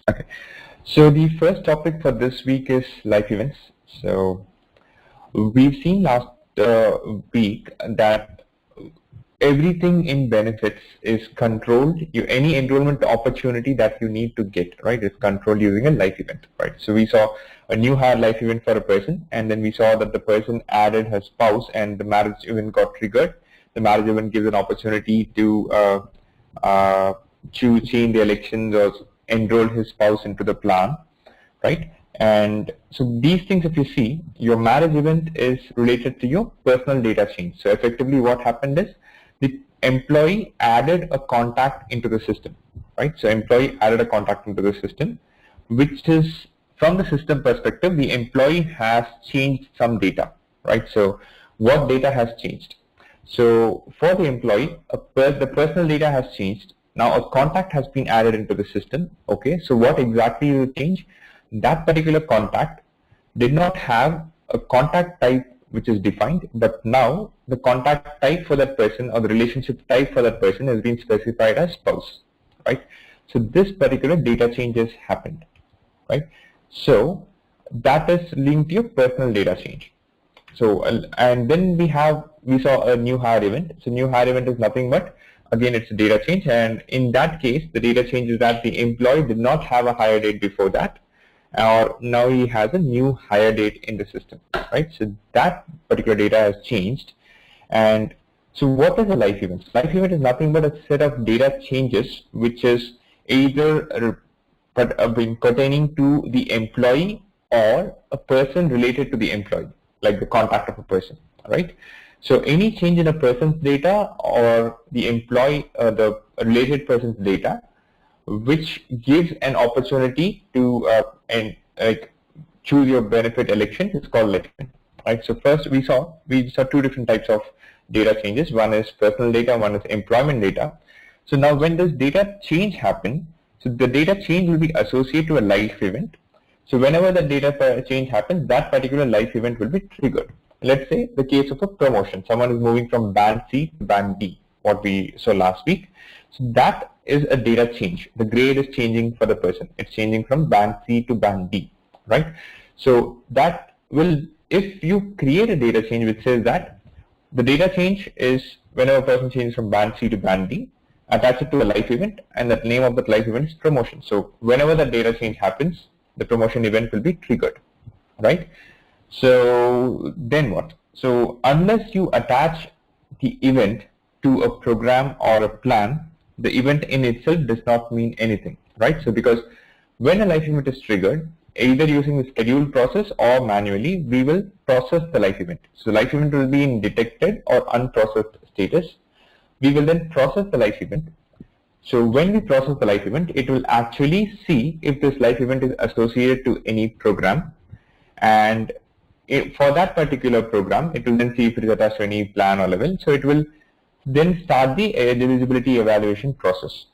Okay. So the first topic for this week is life events. So we've seen last week that everything in benefits is controlled. Any enrollment opportunity that you need to get, right, is controlled using a life event, right? So we saw a new hire life event for a person, and then we saw that the person added her spouse, and the marriage event got triggered. The marriage event gives an opportunity to uh, change the elections or enroll his spouse into the plan, right? And so these things, if you see, your marriage event is related to your personal data change. So effectively what happened is the employee added a contact into the system, right? So employee added a contact into the system, which is, from the system perspective, the employee has changed some data, right? So what data has changed? So for the employee, the personal data has changed. Now a contact has been added into the system. Okay, so what exactly will change? That particular contact did not have a contact type which is defined, but now the contact type for that person or the relationship type for that person has been specified as spouse, right? So this particular data change has happened, right? So that is linked to your personal data change. So and then we saw a new hire event. So new hire event is nothing but, again, it's a data change, and in that case the data change is that the employee did not have a hire date before that, or now he has a new hire date in the system, right? So that particular data has changed. And so what is a life event? Life event is nothing but a set of data changes which is either being pertaining to the employee or a person related to the employee, like the contact of a person, right? So any change in a person's data or the employee, the related person's data, which gives an opportunity to like choose your benefit election, is called life event, right? So first we saw two different types of data changes. One is personal data, one is employment data. So now when does data change happen? So the data change will be associated to a life event. So whenever the data change happens, that particular life event will be triggered. Let's say the case of a promotion. Someone is moving from band C to band D, what we saw last week. So that is a data change. The grade is changing for the person. It's changing from band C to band D, right? So that will, if you create a data change which says that the data change is whenever a person changes from band C to band D, attach it to a life event, and the name of that life event is promotion. So whenever the data change happens, the promotion event will be triggered, right? So then what? So unless you attach the event to a program or a plan, the event in itself does not mean anything, right? So because when a life event is triggered, either using the scheduled process or manually, we will process the life event. So the life event will be in detected or unprocessed status. We will then process the life event. So when we process the life event, it will actually see if this life event is associated to any program, and for that particular program, it will then see if it is attached to any plan or level. So it will then start the eligibility evaluation process.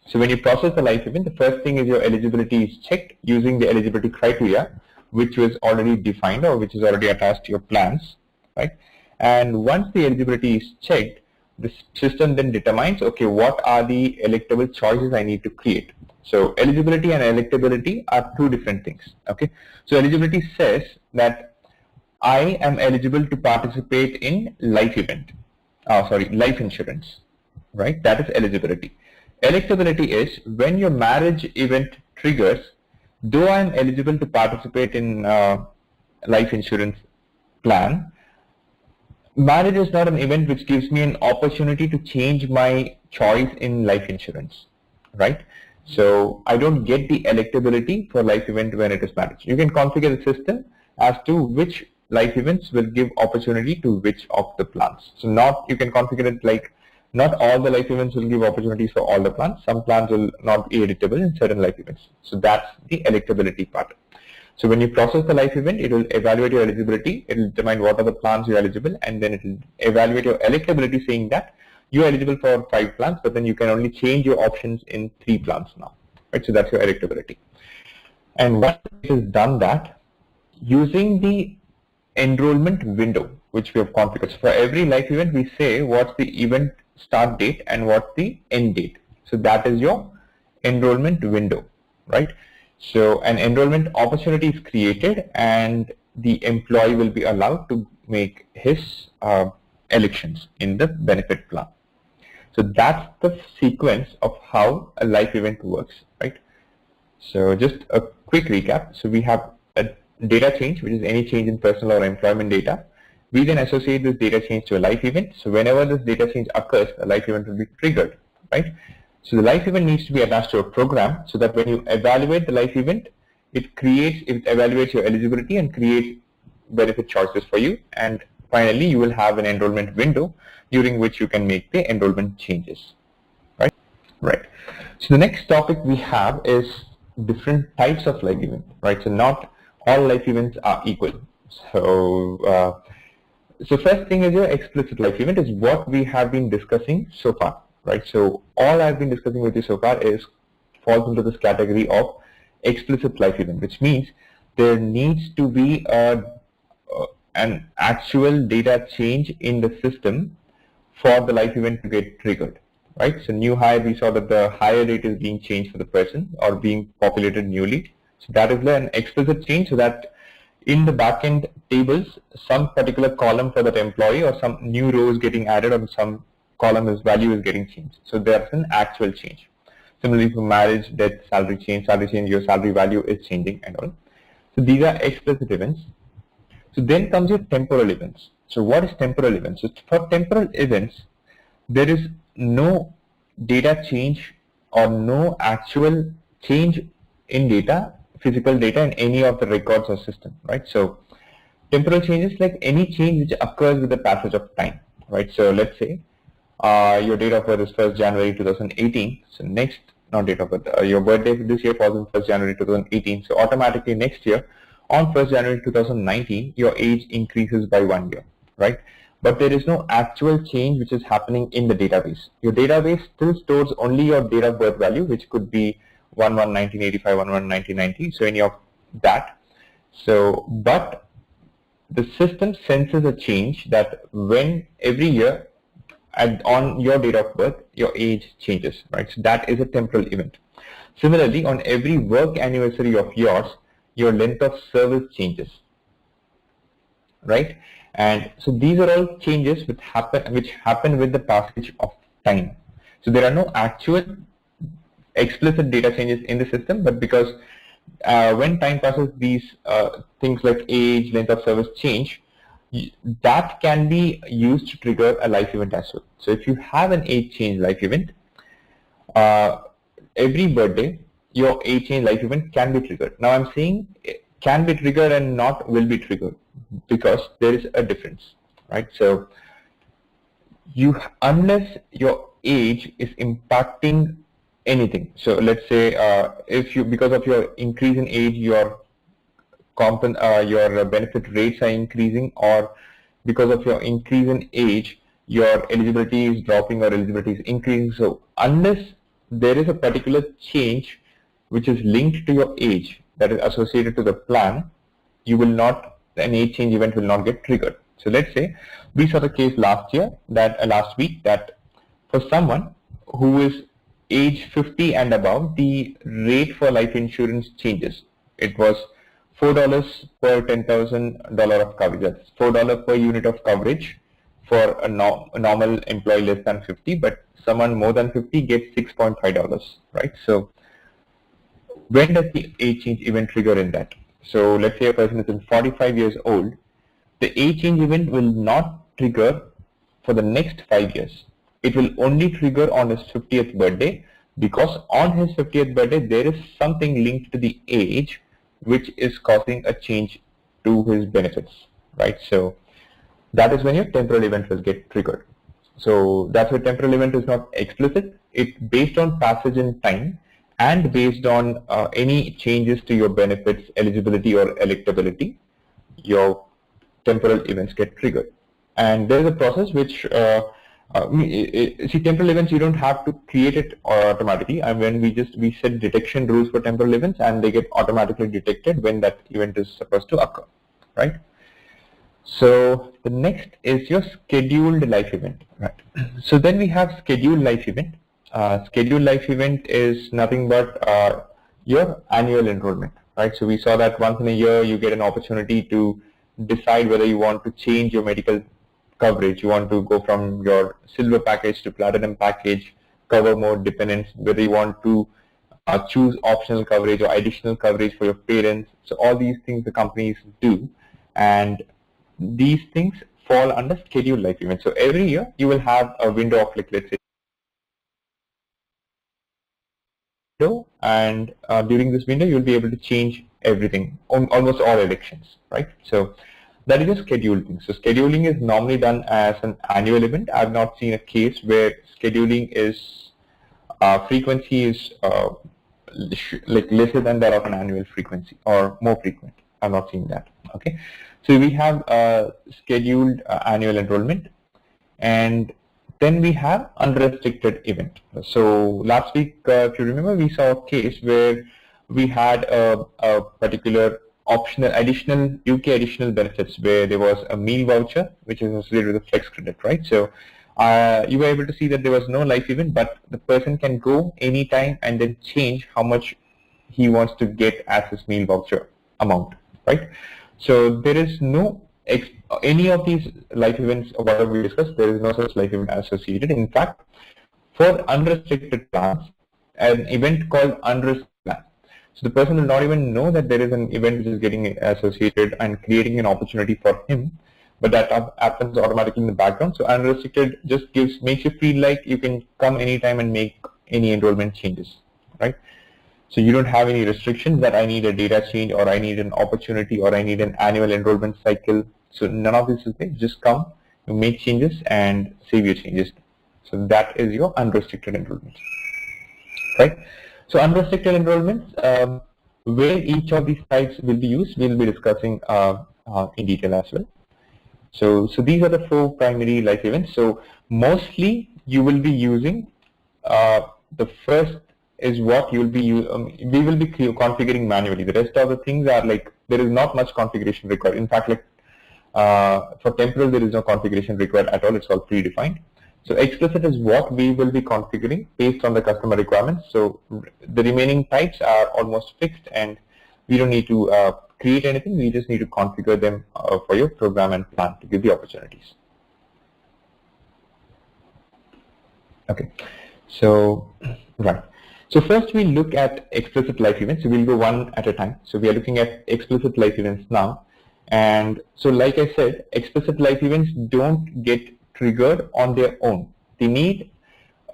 So when you process the life event, the first thing is your eligibility is checked using the eligibility criteria, which was already defined or which is already attached to your plans, right? And once the eligibility is checked, the system then determines, okay, what are the electable choices I need to create. So eligibility and electability are two different things, okay? So eligibility says that I am eligible to participate in life event, life insurance, right? That is eligibility. Electability is when your marriage event triggers, though I am eligible to participate in life insurance plan, marriage is not an event which gives me an opportunity to change my choice in life insurance, right? So I don't get the electability for life event when it is marriage. You can configure the system as to which life events will give opportunity to which of the plans. So you can configure it like not all the life events will give opportunities for all the plans. Some plans will not be editable in certain life events. So that's the electability part. So when you process the life event, it will evaluate your eligibility. It will determine what are the plans you're eligible, and then it will evaluate your electability, saying that you're eligible for 5 plans, but then you can only change your options in 3 plans now, right? So that's your electability. And once it has done that, using the enrollment window, which we have configured. So for every life event, we say what's the event start date and what's the end date. So that is your enrollment window, right? So an enrollment opportunity is created and the employee will be allowed to make his elections in the benefit plan. So that's the sequence of how a life event works, right? So just a quick recap. So we have a data change, which is any change in personal or employment data. We then associate this data change to a life event. So whenever this data change occurs, a life event will be triggered, right? So the life event needs to be attached to a program so that when you evaluate the life event, it evaluates your eligibility and creates benefit choices for you. And finally, you will have an enrollment window during which you can make the enrollment changes, right? Right. So the next topic we have is different types of life event, right? So not all life events are equal. So first thing is your explicit life event is what we have been discussing so far, right? So all I've been discussing with you so far falls into this category of explicit life event, which means there needs to be an actual data change in the system for the life event to get triggered, right? So new hire, we saw that the hire rate is being changed for the person or being populated newly. So that is an explicit change, so that in the backend tables, some particular column for that employee or some new row is getting added or some column value is getting changed. So there's an actual change. Similarly for marriage, death, salary change, your salary value is changing and all. So these are explicit events. So then comes your temporal events. So what is temporal events? So for temporal events, there is no data change or no actual change in data, physical data in any of the records or system, right? So temporal changes like any change which occurs with the passage of time, right? So let's say your date of birth is 1st January 2018. So next, not date of birth, your birthday this year falls on 1st January 2018. So automatically next year on 1st January 2019, your age increases by 1 year, right? But there is no actual change which is happening in the database. Your database still stores only your date of birth value, which could be 1/1/1985, 1/1/1990, so any of that. So, but the system senses a change that when every year on your date of birth, your age changes, right? So that is a temporal event. Similarly, on every work anniversary of yours, your length of service changes, right? And so these are all changes which happen with the passage of time. So there are no actual explicit data changes in the system, but because when time passes, these things like age, length of service change, that can be used to trigger a life event as well. So if you have an age change life event, every birthday, your age change life event can be triggered. Now I'm saying it can be triggered and not will be triggered because there is a difference, right? So unless your age is impacting anything. So let's say because of your increase in age, your benefit rates are increasing, or because of your increase in age, your eligibility is dropping or eligibility is increasing. So unless there is a particular change which is linked to your age that is associated to the plan, an age change event will not get triggered. So let's say we saw the case last week that for someone who is age 50 and above, the rate for life insurance changes. It was $4 per $10,000 of coverage. That's $4 per unit of coverage for a normal employee less than 50, but someone more than 50 gets $6.5, right? So when does the age change event trigger in that? So let's say a person is 45 years old, the age change event will not trigger for the next 5 years. It will only trigger on his 50th birthday, because on his 50th birthday there is something linked to the age which is causing a change to his benefits, right? So that is when your temporal event will get triggered. So that's why temporal event is not explicit. It's based on passage in time and based on any changes to your benefits, eligibility or electability, your temporal events get triggered. And there is a process which, see, temporal events, you don't have to create it automatically. And when we set detection rules for temporal events, and they get automatically detected when that event is supposed to occur, right? So the next is your scheduled life event, right? So then we have scheduled life event. scheduled life event is nothing but your annual enrollment, right? So we saw that once in a year you get an opportunity to decide whether you want to change your medical coverage. You want to go from your silver package to platinum package, cover more dependents, whether you want to choose optional coverage or additional coverage for your parents. So all these things the companies do, and these things fall under scheduled life events. So every year you will have a window of, like, let's say, and during this window you'll be able to change everything, almost all elections, right? So that is a scheduled thing. So scheduling is normally done as an annual event. I've not seen a case where scheduling is frequency is like lesser than that of an annual frequency or more frequent. I've not seen that. Okay, so we have scheduled annual enrollment, and then we have unrestricted event. So last week, if you remember, we saw a case where we had a particular optional additional UK additional benefits where there was a meal voucher which is associated with a flex credit, right? So you were able to see that there was no life event, but the person can go anytime and then change how much he wants to get as his meal voucher amount, right? So there is no any of these life events, whatever we discussed, there is no such life event associated. In fact, for unrestricted plans, an event called unrestricted plan. So the person will not even know that there is an event which is getting associated and creating an opportunity for him, but that happens automatically in the background. So unrestricted just makes you feel like you can come anytime and make any enrollment changes, right? So you don't have any restrictions that I need a data change or I need an opportunity or I need an annual enrollment cycle. So none of this is there. Just come, you make changes and save your changes. So that is your unrestricted enrollment, right? So unrestricted enrollments, where each of these types will be used, we'll be discussing in detail as well. So these are the 4 primary life events. So mostly you will be using the first is what you'll be we will be configuring manually. The rest of the things are like there is not much configuration required. In fact, like for temporal there is no configuration required at all. It's all predefined. So explicit is what we will be configuring based on the customer requirements. So the remaining types are almost fixed and we don't need to create anything. We just need to configure them for your program and plan to give the opportunities. Okay, so right. So first we look at explicit life events. So we'll go one at a time. So we are looking at explicit life events now. And so like I said, explicit life events don't get triggered on their own. They need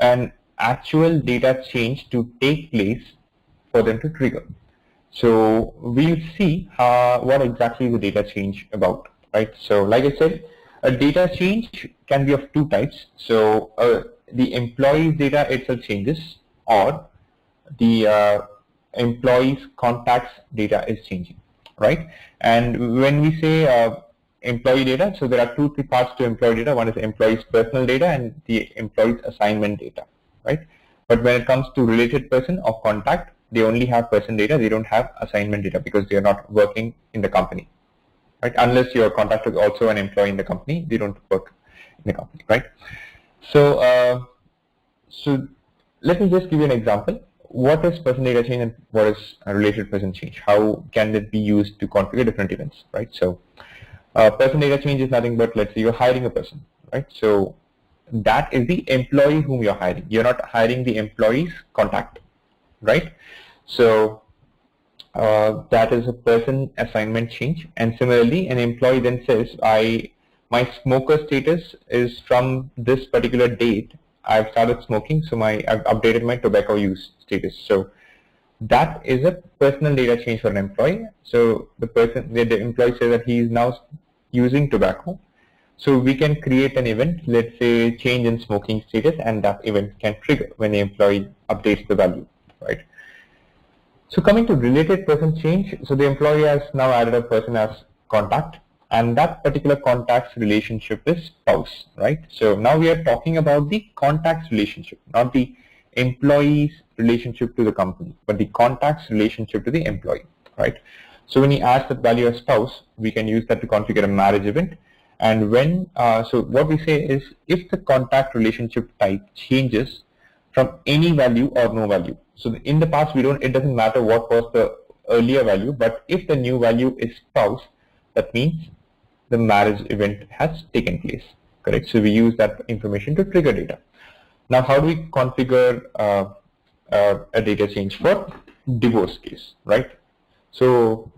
an actual data change to take place for them to trigger. So we'll see what exactly is the data change about, right? So like I said, a data change can be of 2 types. So the employee's data itself changes, or the employee's contacts data is changing, right? And when we say employee data, so there are 2 parts to employee data. One is employee's personal data and the employee's assignment data, right? But when it comes to related person or contact, they only have person data. They don't have assignment data because they are not working in the company, right? Unless your contact is also an employee in the company, they don't work in the company, right? So so let me just give you an example. What is person data change and what is a related person change? How can it be used to configure different events, right? So person data change is nothing but, let's say you're hiring a person, right? So that is the employee whom you're hiring. You're not hiring the employee's contact, right? So that is a person assignment change. And similarly, an employee then says, my smoker status is from this particular date. I've started smoking, so I've updated my tobacco use status. So that is a personal data change for an employee. So the employee says that he is now using tobacco. So we can create an event, let's say change in smoking status, and that event can trigger when the employee updates the value, right? So coming to related person change, so the employee has now added a person as contact, and that particular contact's relationship is spouse, right? So now we are talking about the contact's relationship, not the employee's relationship to the company, but the contact's relationship to the employee, right? So when he adds that value as spouse, we can use that to configure a marriage event. And when, so what we say is, if the contact relationship type changes, from any value or no value. So in the past, it doesn't matter what was the earlier value, but if the new value is spouse, that means the marriage event has taken place, correct? So we use that information to trigger data. Now, how do we configure a data change for divorce case, right? So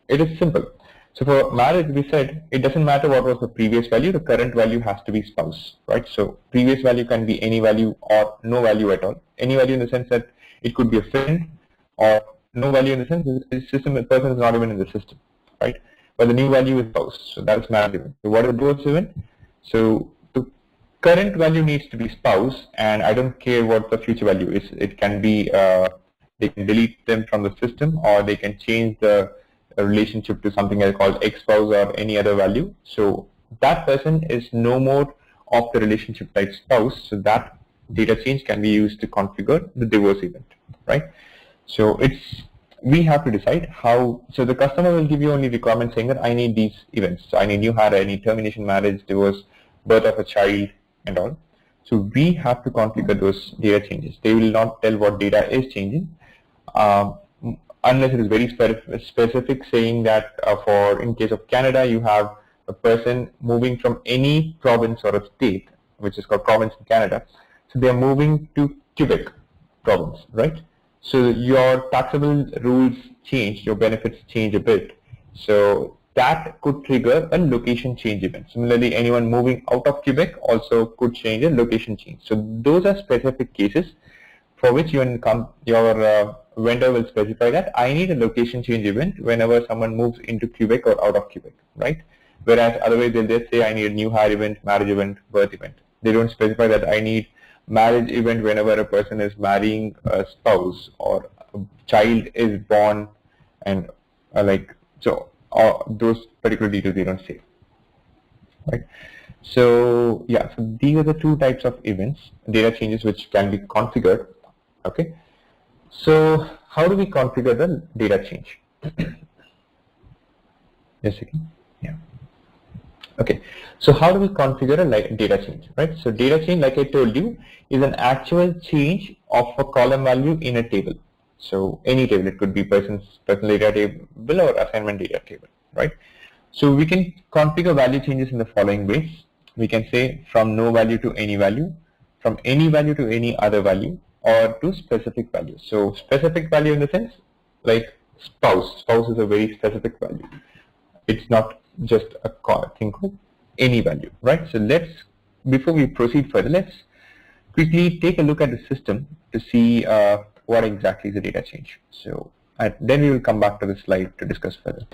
it is simple. So for marriage, we said it doesn't matter what was the previous value, the current value has to be spouse, right? So previous value can be any value or no value at all. Any value in the sense that it could be a friend, or no value in the sense that the system, the person is not even in the system, right? But the new value is spouse, so that's marriage event. So what is divorce event? So the current value needs to be spouse, and I don't care what the future value is. It can be, they can delete them from the system, or they can change the relationship to something else called ex-spouse or any other value. So that person is no more of the relationship type spouse. So that data change can be used to configure the divorce event, right? So we have to decide how. So the customer will give you only requirements saying that I need these events. So I need new hire, I need termination, marriage, divorce, birth of a child, and all. So we have to configure those data changes. They will not tell what data is changing. Unless it is very specific, saying that for in case of Canada, you have a person moving from any province or a state, which is called province in Canada. So they are moving to Quebec province, right? So your taxable rules change, your benefits change a bit. So that could trigger a location change event. Similarly, anyone moving out of Quebec also could change a location change. So those are specific cases for which your vendor will specify that I need a location change event whenever someone moves into Quebec or out of Quebec, right? Whereas otherwise they'll just say I need a new hire event, marriage event, birth event. They don't specify that I need marriage event whenever a person is marrying a spouse or a child is born, and those particular details they don't say, right? So yeah, so these are the two types of events, data changes, which can be configured. Okay, so how do we configure the data change? Just a second. Yeah. Okay, so how do we configure a data change, right? So data change, like I told you, is an actual change of a column value in a table. So any table, it could be personal data table or assignment data table, right? So we can configure value changes in the following ways. We can say from no value to any value, from any value to any other value, or to specific value. So specific value in the sense like spouse. Spouse is a very specific value. It's not just a thing called any value, right? So before we proceed further, let's quickly take a look at the system to see what exactly is the data change. So then we will come back to the slide to discuss further.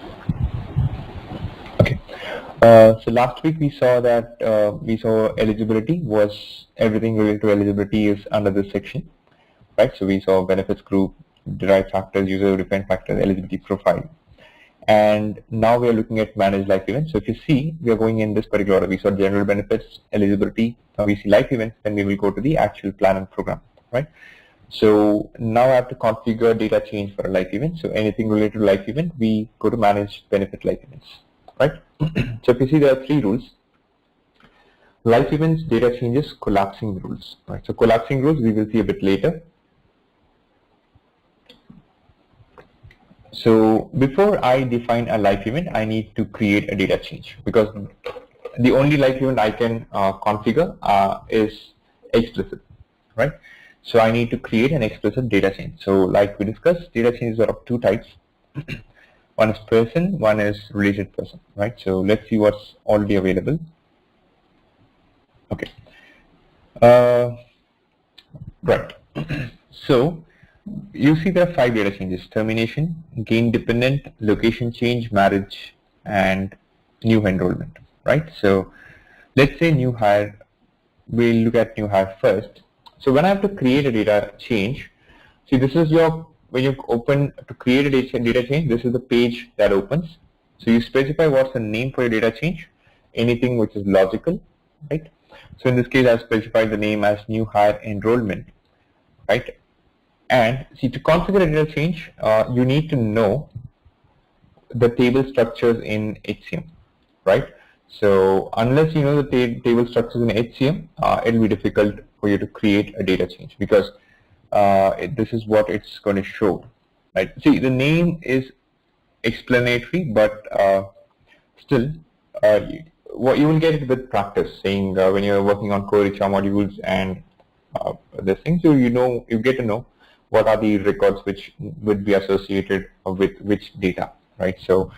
Okay. So last week we saw that eligibility was everything related to eligibility is under this section, right? So we saw benefits group, derived factors, user defined factors, eligibility profile. And now we are looking at managed life events. So if you see, we are going in this particular order. We saw general benefits, eligibility, now we see life events, then we will go to the actual plan and program, right? So now I have to configure data change for a life event. So anything related to life event, we go to manage benefit life events, right? So if you see, there are three rules. Life events, data changes, collapsing rules, right? So collapsing rules we will see a bit later. So before I define a life event, I need to create a data change, because the only life event I can configure is explicit, right? So I need to create an explicit data change. So like we discussed, data changes are of two types. One is person, one is related person, right? So let's see what's already available. Okay. Right. So you see there are 5 data changes: termination, gain dependent, location change, marriage, and new enrollment, right? So let's say new hire. We'll look at new hire first. So when I have to create a data change, see, this is when you open to create a data change, this is the page that opens. So you specify what's the name for your data change, anything which is logical, right? So in this case, I've specified the name as new hire enrollment, right? And see, to configure a data change, you need to know the table structures in HCM, right? So unless you know the table structures in HCM, it will be difficult for you to create a data change, because this is what it's going to show. Right? See, the name is explanatory, but still, what you will get it with practice. Saying when you're working on core HR modules and this thing, so you get to know what are the records which would be associated with which data, right? So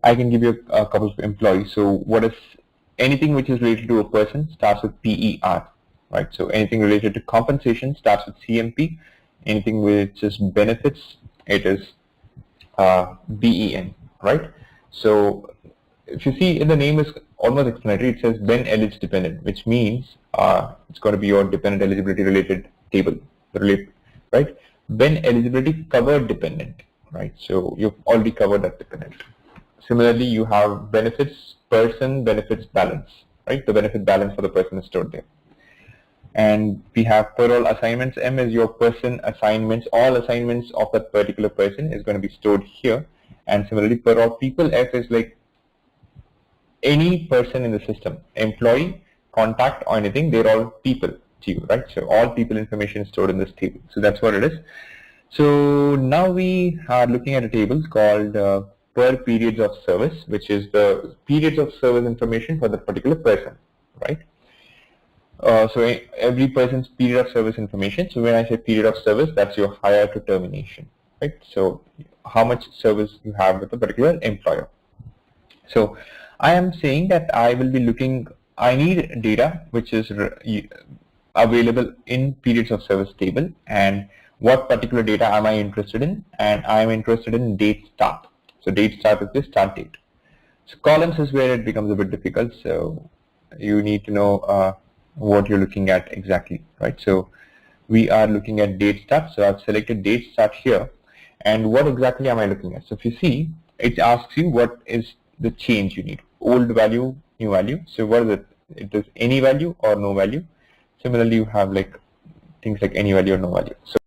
I can give you a couple of employees. So what is anything which is related to a person starts with PER, right? So anything related to compensation starts with CMP. Anything which is benefits, it is BEN, right? So if you see in the name is almost explanatory, it says Ben Elig dependent, which means it's going to be your dependent eligibility related table, right? Ben eligibility covered dependent, right? So you've already covered that dependent. Similarly, you have benefits person, benefits balance, right? The benefit balance for the person is stored there. And we have per all assignments. M is your person assignments. All assignments of that particular person is going to be stored here. And similarly, per all people. F is like any person in the system, employee, contact, or anything. They're all people to you, right? So all people information is stored in this table. So that's what it is. So now we are looking at a table called per periods of service, which is the periods of service information for the particular person, right? So every person's period of service information. So when I say period of service, that's your hire to termination, right? So how much service you have with a particular employer. So I am saying that I will be looking, I need data which is available in periods of service table, and what particular data am I interested in, and I am interested in date start. So date start is the start date. So columns is where it becomes a bit difficult, so you need to know what you're looking at exactly, right? So we are looking at date start. So I've selected date start here, and what exactly am I looking at? So if you see, it asks you what is the change you need, old value, new value. So what is it? It is any value or no value. Similarly, you have like things like any value or no value. So